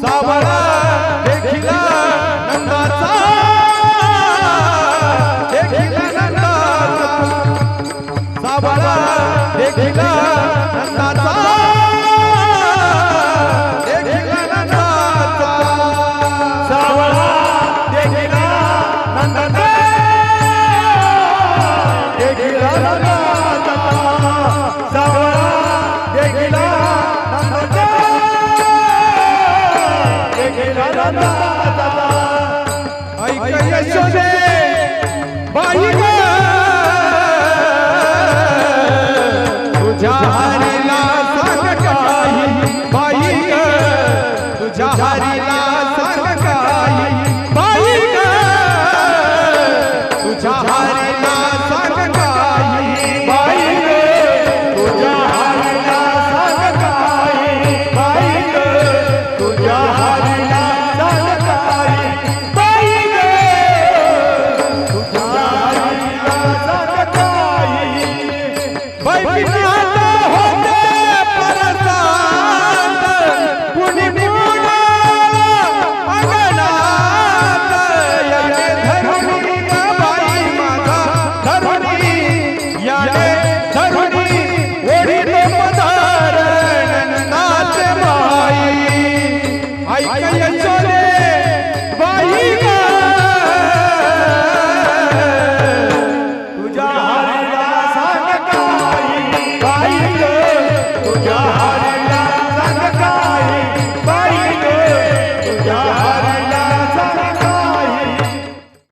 सावळा देखिला नंदाचा देखिला नंदाचा सावळा देखिला नंदाचा देखिला नंदाचा सावळा देखिला नंदाचा देखिला नंदाचा सावळा देखिला नंदाचा ऐक यशोदे बाई ग तुझ्या हरीला सांग काही बाई ग तुझ्या हरीला सांग काही बाई ग तुझ्या हरीला सांग काही बाई ग तुझ्या हरीला सांग काही बाई ग तुझ्या हरीला तुझ्या